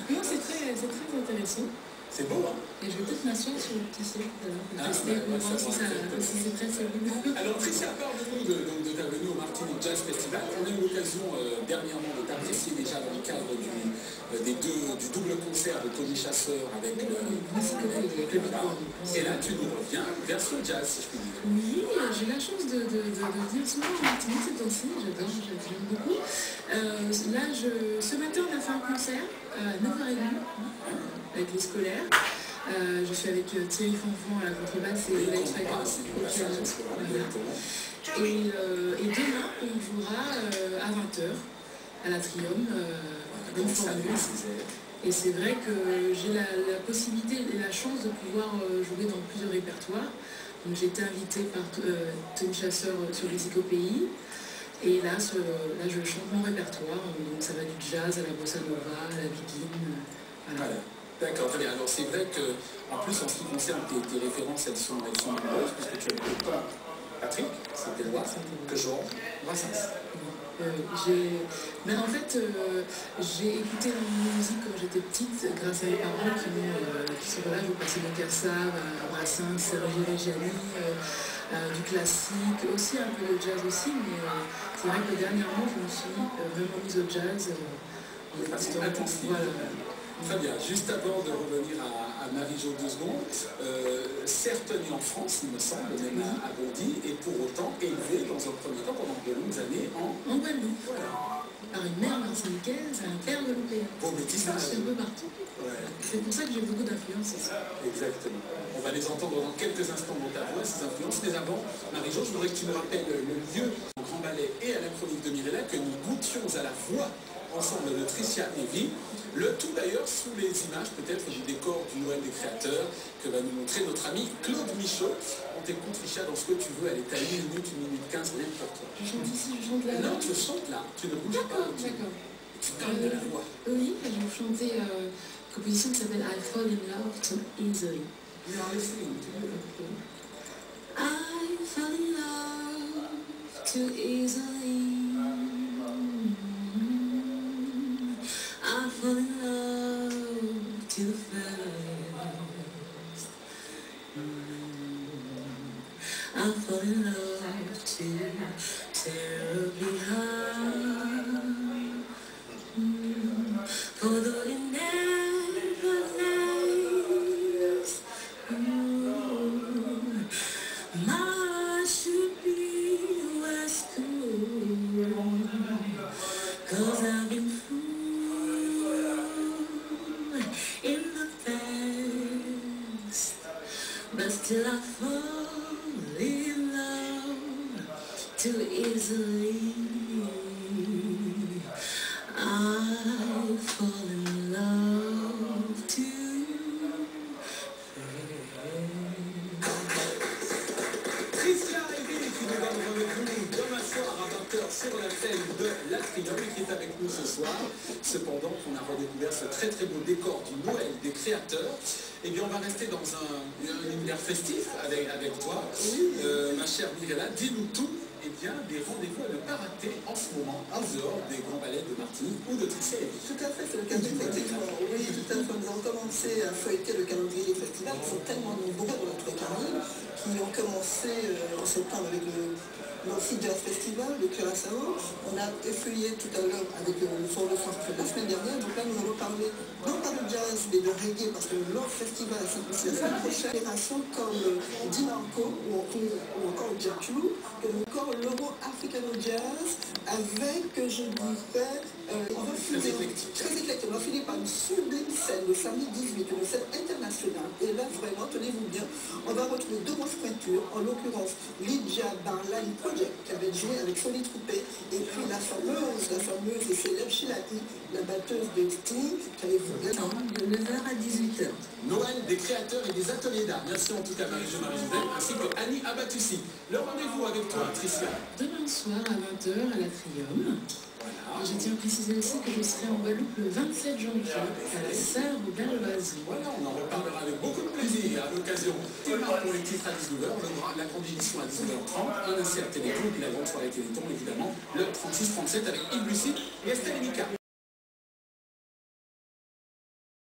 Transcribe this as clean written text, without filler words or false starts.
Non, c'est très intéressant. C'est beau, hein? Et je vais peut-être m'asseoir sur le petit sel pour tester, pour voir si c'est très solide. Alors, Tricia, parle-nous de ta venue au Martinique Jazz Festival. On a eu l'occasion dernièrement de t'apprécier déjà dans le cadre du double concert de Tony Chasseur avec le... Et là, tu nous reviens version jazz, si je puis dire. Oui, j'ai la chance de venir souvent en Martinique ces temps-ci. J'aime beaucoup. Là, ce matin, on a fait un concert à 9h30 avec les scolaires. Je suis avec Thierry Fanfan à la contrebasse et Alex Fagan au piano. Et demain, on jouera à 20h à l'Atrium, une formule. Et c'est vrai que j'ai la possibilité et la chance de pouvoir jouer dans plusieurs répertoires. Donc j'ai été invitée par Tony Chasseur sur les Éco-Pays. Et là, je chante mon répertoire. Donc ça va du jazz à la bossa nova, à la biguine. Voilà. D'accord, très bien. Alors c'est vrai que, en plus, en ce qui concerne tes références, elles sont nombreuses, puisque tu as pas Patrick, c'était le que Georges Brassens. Mais en fait, j'ai écouté la musique quand j'étais petite, grâce à mes parents qui sont là, je passais de Cassave, Brassens, Sergi Reggiani, du classique, aussi un peu de jazz aussi, mais c'est vrai que dernièrement, je me suis vraiment mise au jazz. Voilà. Très bien. Juste avant de revenir à Marie-Jo 2 secondes, certes née en France, il me semble, même à Bondy, et pour autant élevée dans un premier temps pendant de longues années en Guadeloupe. Voilà. Par une mère martiniquaise et un père guadeloupéen. Beau métissage. C'est un peu partout. Ouais. C'est pour ça que j'ai beaucoup d'influences ici. Exactement. On va les entendre dans quelques instants dans ta voix, ces influences. Mais avant, Marie-Jo, je voudrais que tu me rappelles le lieu au Grand Ballet et à la chronique de Mirella, que nous goûtions à la voix ensemble de Tricia et Vie. Le tout d'ailleurs sous les images peut-être du décor du Noël des créateurs que va nous montrer notre ami Claude Michaud. On t'écoute Tricia dans ce que tu veux, elle est à 1 minute, 1 minute 15, rien pour toi. Je chante ici, je chante là. Non, tu chantes là, tu ne bouges pas. D'accord. Tu donnes de la voix. Oui, je vais vous chanter une composition qui s'appelle I Fall in Love Too Easily. You are listening to me. I fall in love too easily. I fall in love too fast. I fall in love too terribly hard. Although it never lasts. My should be less cool. 'Cause I've been in the past, but still I fall in love too easily. I fall in love too fast. Tricia Evie qui nous donne rendez-vous demain soir à 20h sur la scène de l'Atrium et qui est avec nous ce soir. Cependant qu'on a redécouvert ce très très beau décor du Noël des créateurs, eh bien on va rester dans un univers festif avec toi. Ma chère Mirella, dis-nous tout. Eh bien, des rendez-vous à ne pas rater en ce moment, en dehors des grands ballets de Martinique ou de Tricia Evie. Tout à fait, c'est le cas effectivement. Oui, tout à fait. Nous avons commencé à feuilleter le calendrier des festivals, qui sont tellement nombreux dans notre Caraïbe, qui ont commencé en septembre avec le Nancy Jazz Festival de Curaçao. On a effeuillé tout à l'heure avec le Fort de France la semaine dernière. Donc là, nous allons parler non pas de jazz, mais de reggae, parce que leur festival, c'est la semaine prochaine. Génération comme Dinanko ou encore Jacku, ou encore l'Euro Africano Jazz, avec, je dirais, on va finir très éclectique. On va finir par une sublime scène le samedi 18, une scène internationale. Et là, vraiment, tenez-vous bien, on va retrouver deux grosses pointures, en l'occurrence Lydia Barline Project, qui avait joué avec Soli Troupé, et puis la fameuse et célèbre Shilahi, la batteuse de Sting, qui avait vu de 9h à 18h. Noël des créateurs et des ateliers d'art. Merci en tout cas Marie-Jo Marie-Joselle, ainsi que Annie Abatussi. Le rendez-vous avec toi, Tricia. Demain soir à 20h à l'Atrium. Et je tiens à préciser aussi que je serai en Guadeloupe le 27 janvier à la Serre Bellevaze. Voilà, on en reparlera avec beaucoup de plaisir à l'occasion. Démarre pour les titres à 19h, la grande édition à 19h30, un insert Téléthon, et puis la grande soirée Téléthon, évidemment, le 36-37 avec Yves Lucie et Estelle Mika.